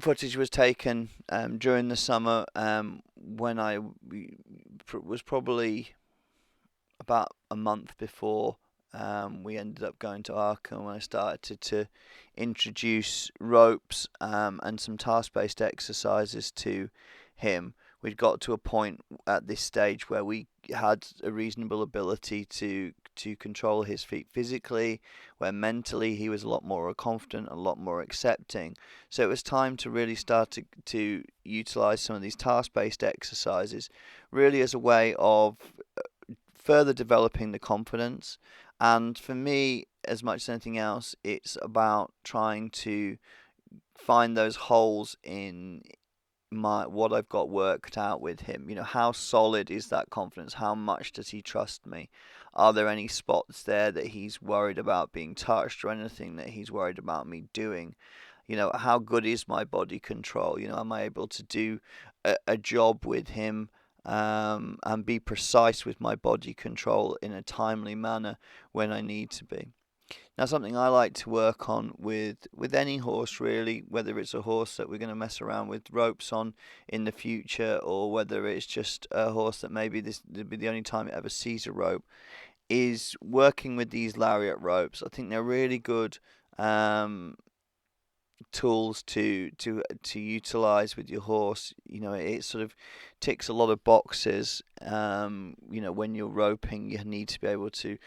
footage was taken during the summer when was probably about a month before we ended up going to Arkham, when I started to introduce ropes and some task-based exercises to him. We'd got to a point at this stage where we had a reasonable ability to control his feet physically, where mentally he was a lot more confident, a lot more accepting. So it was time to really start to utilize some of these task-based exercises, really as a way of further developing the confidence. And for me, as much as anything else, it's about trying to find those holes in what I've got worked out with him. How solid is that confidence? How much does he trust me? Are there any spots there that he's worried about being touched, or anything that he's worried about me doing? How good is my body control? Am I able to do a job with him and be precise with my body control in a timely manner when I need to be? Now, something I like to work on with any horse, really, whether it's a horse that we're going to mess around with ropes on in the future, or whether it's just a horse that maybe this will be the only time it ever sees a rope, is working with these lariat ropes. I think they're really good tools to utilize with your horse. It sort of ticks a lot of boxes. When you're roping, you need to be able to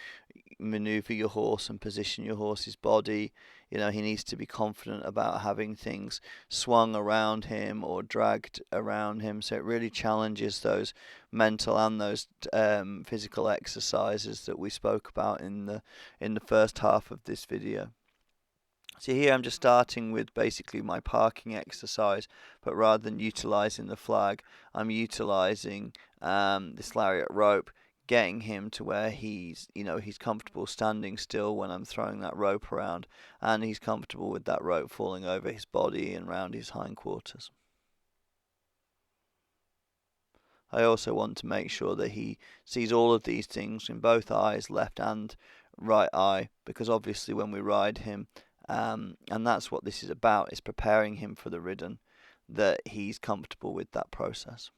maneuver your horse and position your horse's body. He needs to be confident about having things swung around him or dragged around him. So it really challenges those mental and those physical exercises that we spoke about in the first half of this video. So here I'm just starting with basically my parking exercise, but rather than utilizing the flag, I'm utilizing this lariat rope, getting him to where he's comfortable standing still when I'm throwing that rope around, and he's comfortable with that rope falling over his body and around his hindquarters. I also want to make sure that he sees all of these things in both eyes, left and right eye, because obviously when we ride him, and that's what this is about, is preparing him for the ridden, that he's comfortable with that process.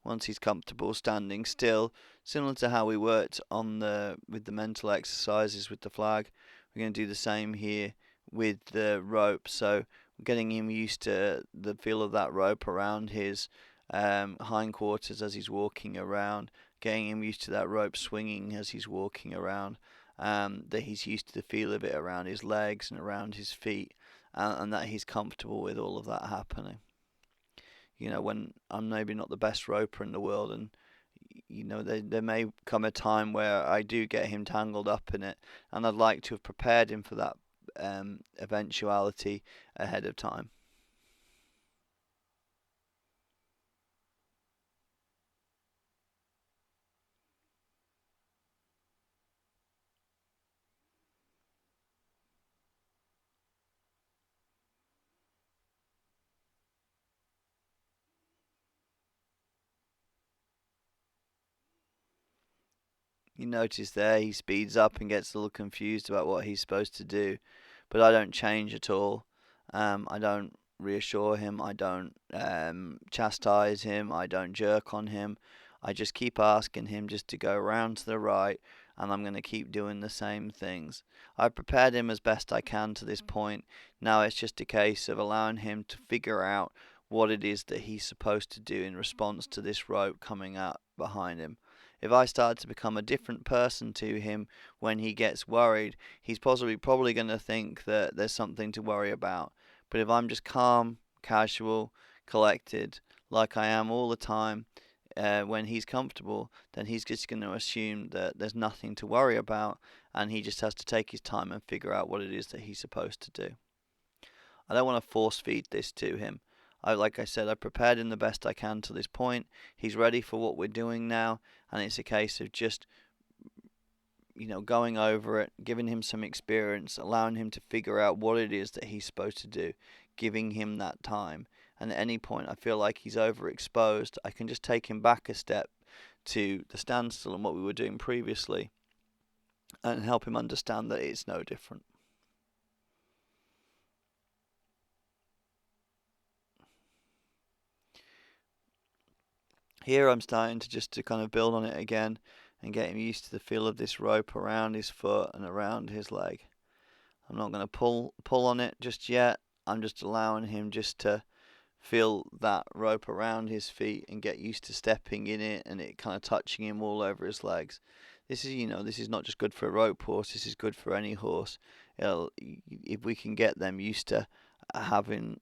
Once he's comfortable standing still, similar to how we worked with the mental exercises with the flag, we're going to do the same here with the rope. So getting him used to the feel of that rope around his hindquarters as he's walking around, getting him used to that rope swinging as he's walking around, that he's used to the feel of it around his legs and around his feet, and that he's comfortable with all of that happening. When I'm maybe not the best roper in the world, and there may come a time where I do get him tangled up in it, and I'd like to have prepared him for that eventuality ahead of time. You notice there he speeds up and gets a little confused about what he's supposed to do, but I don't change at all. I don't reassure him, I don't chastise him, I don't jerk on him. I just keep asking him just to go around to the right, and I'm going to keep doing the same things. I've prepared him as best I can to this point. Now it's just a case of allowing him to figure out what it is that he's supposed to do in response to this rope coming out behind him. If I start to become a different person to him when he gets worried, he's probably going to think that there's something to worry about. But if I'm just calm, casual, collected, like I am all the time, when he's comfortable, then he's just going to assume that there's nothing to worry about, and he just has to take his time and figure out what it is that he's supposed to do. I don't want to force feed this to him. Like I said, I prepared him the best I can to this point. He's ready for what we're doing now, and it's a case of just going over it, giving him some experience, allowing him to figure out what it is that he's supposed to do, giving him that time. And at any point I feel like he's overexposed, I can just take him back a step to the standstill and what we were doing previously, and help him understand that it's no different. Here I'm starting to kind of build on it again and get him used to the feel of this rope around his foot and around his leg. I'm not going to pull on it just yet. I'm just allowing him just to feel that rope around his feet and get used to stepping in it and it kind of touching him all over his legs. This is not just good for a rope horse. This is good for any horse. If we can get them used to having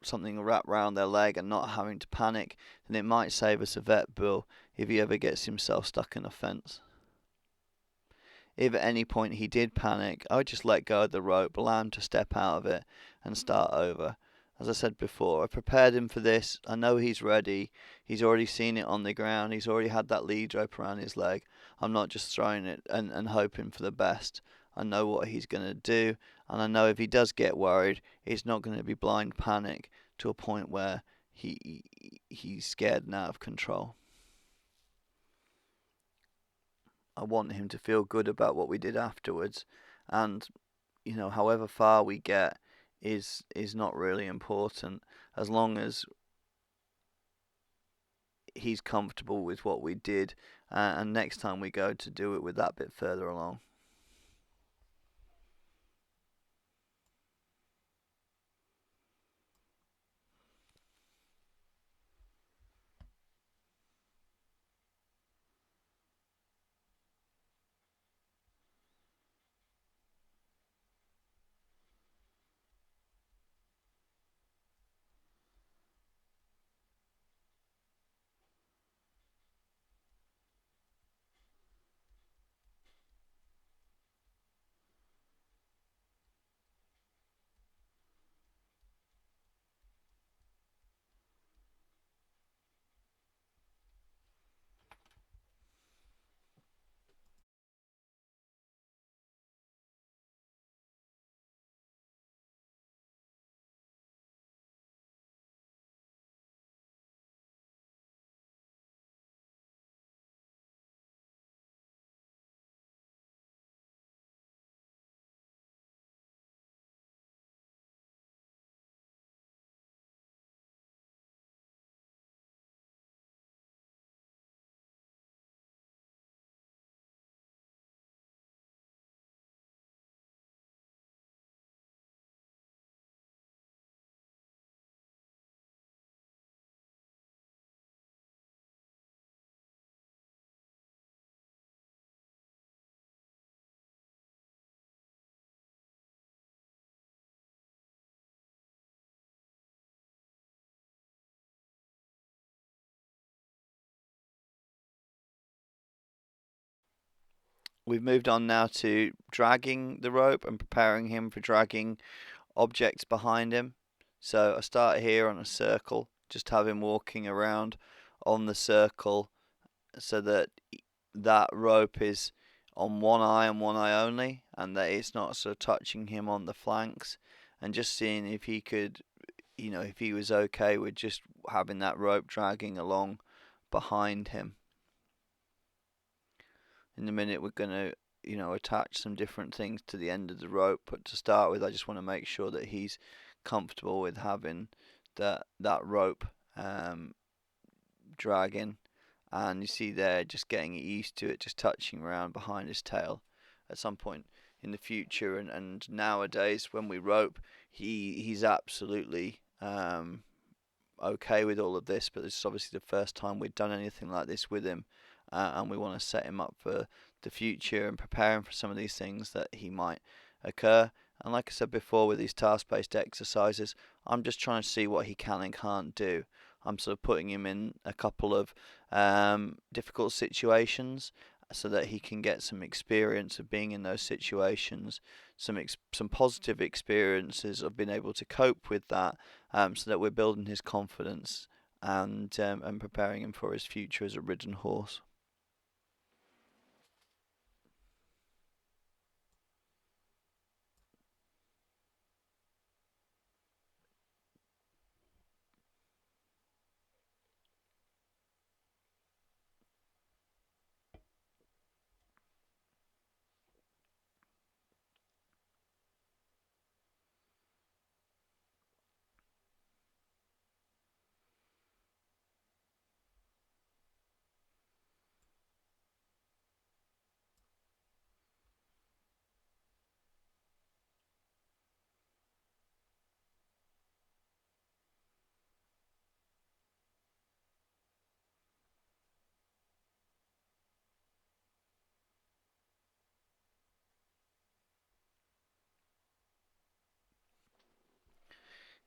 something wrapped around their leg and not having to panic, then it might save us a vet bill if he ever gets himself stuck in a fence. If at any point he did panic, I would just let go of the rope, allow him to step out of it and start over. As I said before, I prepared him for this. I know he's ready. He's already seen it on the ground. He's already had that lead rope around his leg. I'm not just throwing it and hoping for the best. I know what he's going to do, and I know if he does get worried, it's not going to be blind panic to a point where he's scared and out of control. I want him to feel good about what we did afterwards, and however far we get is not really important as long as he's comfortable with what we did, and next time we go to do it with that bit further along. We've moved on now to dragging the rope and preparing him for dragging objects behind him. So I start here on a circle, just have him walking around on the circle so that that rope is on one eye and one eye only, and that it's not sort of touching him on the flanks, and just seeing if he could, if he was okay with just having that rope dragging along behind him. In a minute we're going to attach some different things to the end of the rope, but to start with I just want to make sure that he's comfortable with having that rope dragging, and you see there just getting used to it, just touching around behind his tail. At some point in the future and nowadays when we rope, he's absolutely okay with all of this, but this is obviously the first time we've done anything like this with him, and we want to set him up for the future and prepare him for some of these things that he might occur. And like I said before, with these task-based exercises, I'm just trying to see what he can and can't do. I'm sort of putting him in a couple of difficult situations so that he can get some experience of being in those situations, some positive experiences of being able to cope with that, so that we're building his confidence and preparing him for his future as a ridden horse.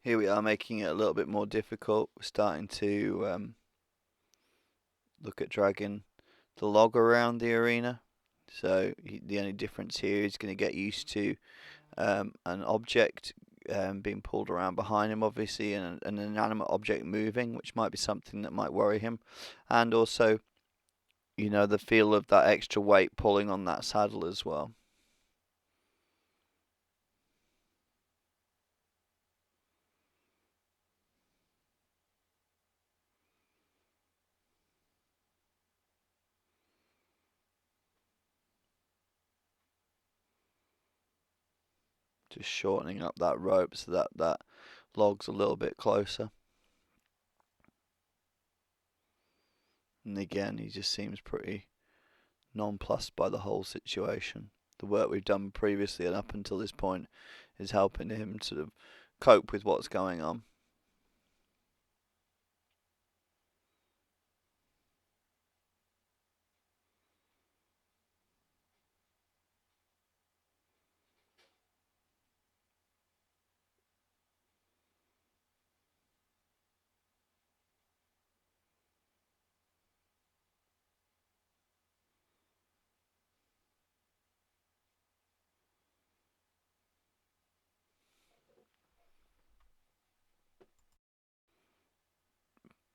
Here we are making it a little bit more difficult. We're starting to look at dragging the log around the arena. So the only difference here is going to get used to an object being pulled around behind him, obviously, and an inanimate object moving, which might be something that might worry him. And also, the feel of that extra weight pulling on that saddle as well. Just shortening up that rope so that that log's a little bit closer. And again, he just seems pretty nonplussed by the whole situation. The work we've done previously and up until this point is helping him sort of cope with what's going on.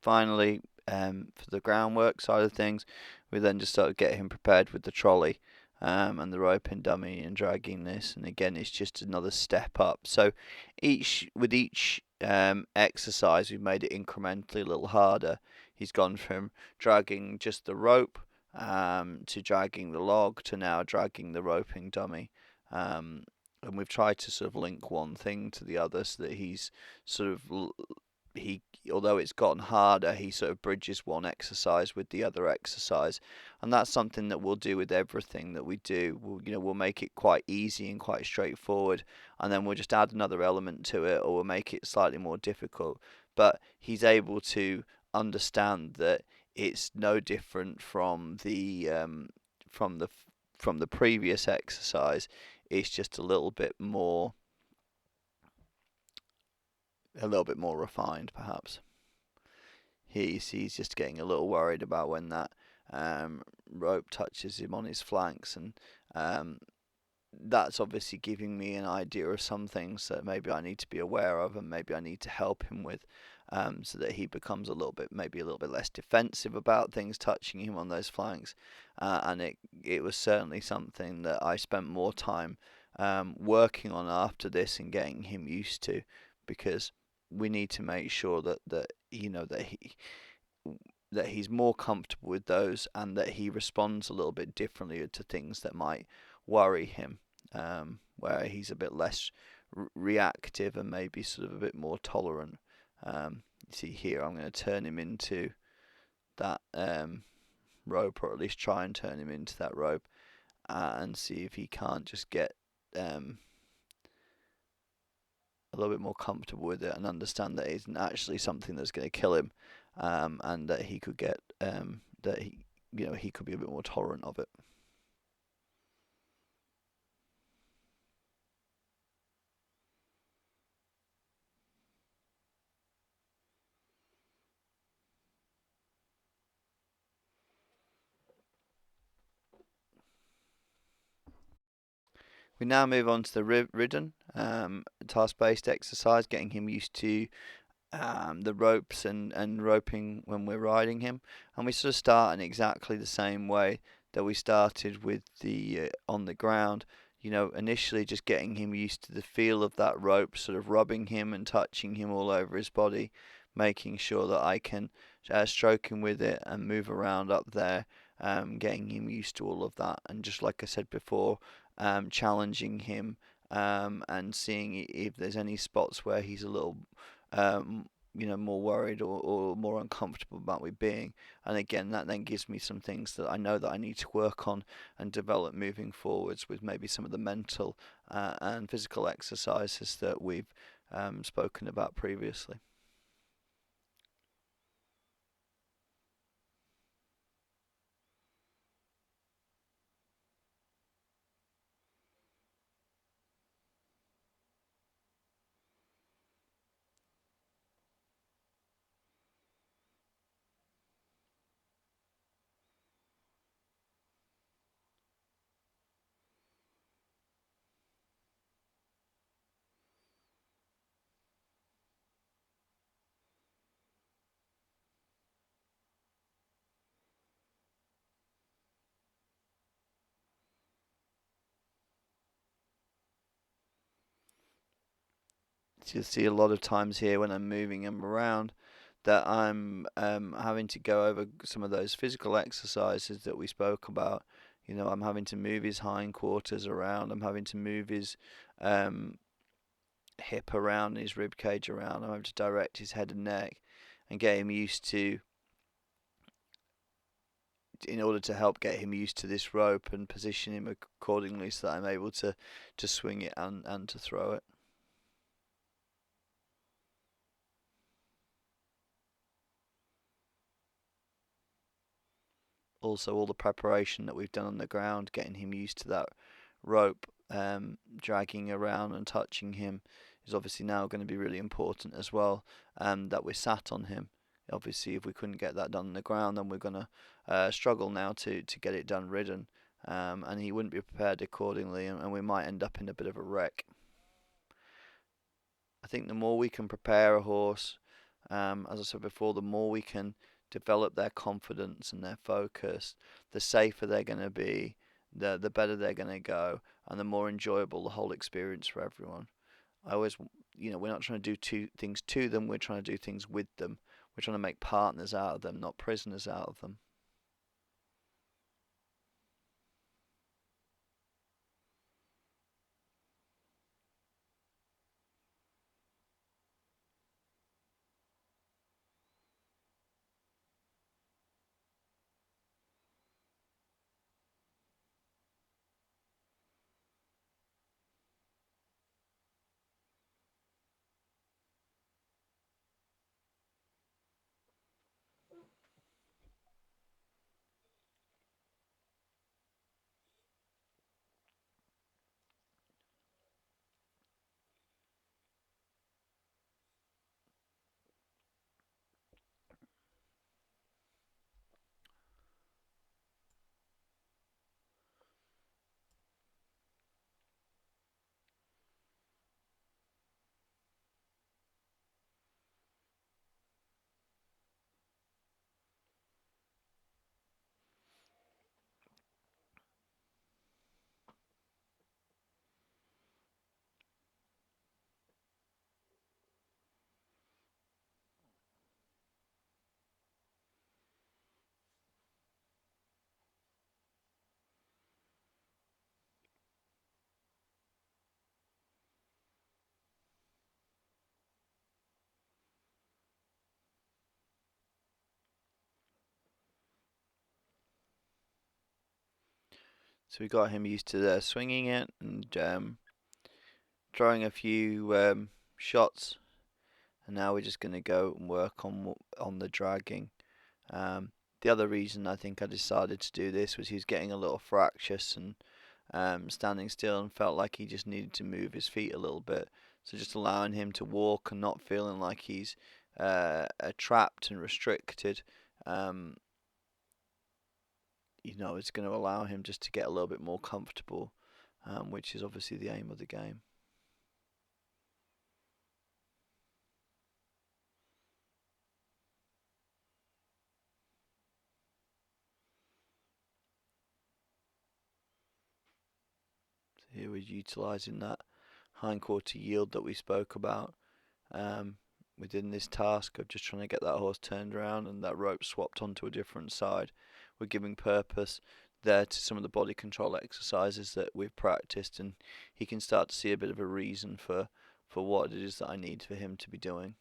Finally, for the groundwork side of things, we then just sort of get him prepared with the trolley and the roping dummy and dragging this. And again, it's just another step up. So with each exercise, we've made it incrementally a little harder. He's gone from dragging just the rope to dragging the log to now dragging the roping dummy. And we've tried to sort of link one thing to the other so that he's sort of he although it's gotten harder, he sort of bridges one exercise with the other exercise, and that's something that we'll do with everything that we do. We'll make it quite easy and quite straightforward, and then we'll just add another element to it, or we'll make it slightly more difficult. But he's able to understand that it's no different from the from the previous exercise. It's just a little bit more refined, perhaps. He's just getting a little worried about when that rope touches him on his flanks, and that's obviously giving me an idea of some things that maybe I need to be aware of, and maybe I need to help him with, so that he becomes maybe a little bit less defensive about things touching him on those flanks. And it was certainly something that I spent more time working on after this and getting him used to, because we need to make sure that he's more comfortable with those, and that he responds a little bit differently to things that might worry him, where he's a bit less reactive and maybe sort of a bit more tolerant. You see here, I'm going to turn him into that rope, or at least try and turn him into that rope, and see if he can't just get a little bit more comfortable with it and understand that it isn't actually something that's going to kill him, and that he could get that he could be a bit more tolerant of it. We now move on to the ridden task-based exercise, getting him used to the ropes and roping when we're riding him. And we sort of start in exactly the same way that we started with the on the ground. Initially just getting him used to the feel of that rope, sort of rubbing him and touching him all over his body, making sure that I can stroke him with it and move around up there, getting him used to all of that. And just like I said before, challenging him and seeing if there's any spots where he's a little more worried or more uncomfortable about me being. And again, that then gives me some things that I know that I need to work on and develop moving forwards with maybe some of the mental and physical exercises that we've spoken about previously. So you'll see a lot of times here when I'm moving him around that I'm having to go over some of those physical exercises that we spoke about. I'm having to move his hindquarters around. I'm having to move his um, hip around, his rib cage around. I'm having to direct his head and neck and get him used to, in order to help get him used to this rope and position him accordingly so that I'm able to swing it and to throw it. Also, all the preparation that we've done on the ground, getting him used to that rope, dragging around and touching him, is obviously now going to be really important as well. That we're sat on him. Obviously, if we couldn't get that done on the ground, then we're going to struggle now to get it done ridden. And he wouldn't be prepared accordingly, and we might end up in a bit of a wreck. I think the more we can prepare a horse, as I said before, the more we can develop their confidence and their focus, the safer they're going to be, the better they're going to go, and the more enjoyable the whole experience for everyone. I always, we're not trying to do two things to them, we're trying to do things with them. We're trying to make partners out of them, not prisoners out of them. So we got him used to swinging it and throwing a few shots, and now we're just going to go and work on the dragging. The other reason I think I decided to do this was he was getting a little fractious and standing still and felt like he just needed to move his feet a little bit. So just allowing him to walk and not feeling like he's trapped and restricted, um, it's going to allow him just to get a little bit more comfortable which is obviously the aim of the game. So here we're utilising that hindquarter yield that we spoke about within this task of just trying to get that horse turned around and that rope swapped onto a different side. We're giving purpose there to some of the body control exercises that we've practiced, and he can start to see a bit of a reason for what it is that I need for him to be doing.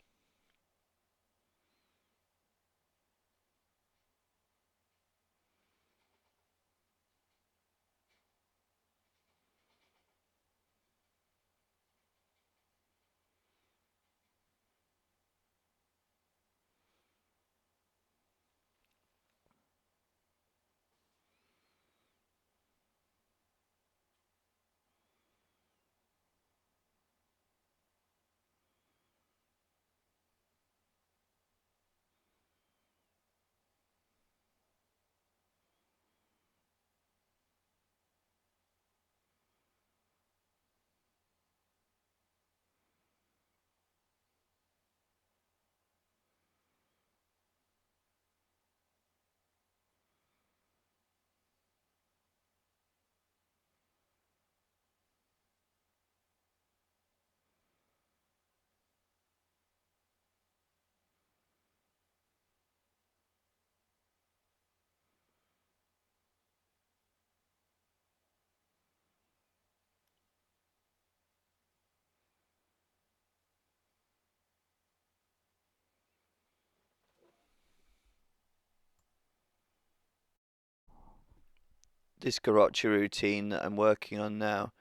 This Gorocha routine that I'm working on now,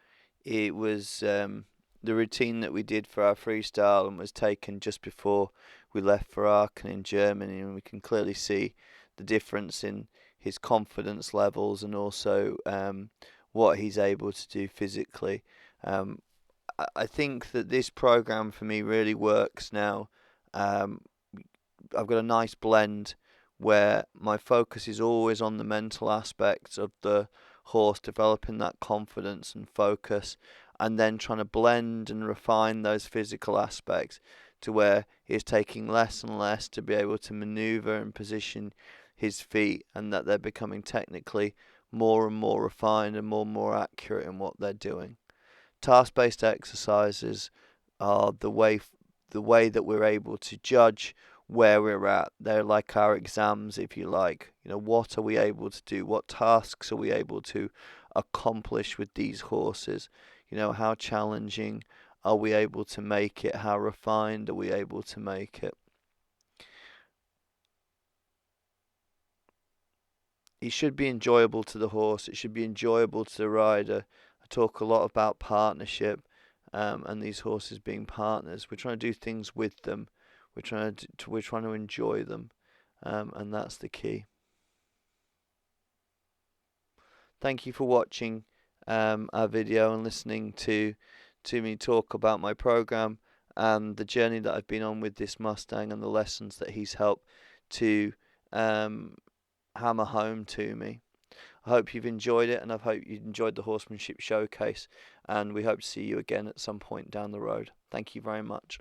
it was the routine that we did for our freestyle and was taken just before we left for Aachen in Germany, and we can clearly see the difference in his confidence levels and also what he's able to do physically. Um, I think that this program for me really works now. I've got a nice blend where my focus is always on the mental aspects of the horse, developing that confidence and focus, and then trying to blend and refine those physical aspects to where he's taking less and less to be able to maneuver and position his feet, and that they're becoming technically more and more refined and more accurate in what they're doing. Task-based exercises are the way that we're able to judge where we're at. They're like our exams, if you like. You know, what are we able to do? What tasks are we able to accomplish with these horses? You know, how challenging are we able to make it? How refined are we able to make it? It should be enjoyable to the horse. It should be enjoyable to the rider. I talk a lot about partnership, and these horses being partners. We're trying to do things with them. We're trying to enjoy them, and that's the key. Thank you for watching our video and listening to me talk about my program and the journey that I've been on with this Mustang and the lessons that he's helped to hammer home to me. I hope you've enjoyed it, and I hope you've enjoyed the horsemanship showcase, and we hope to see you again at some point down the road. Thank you very much.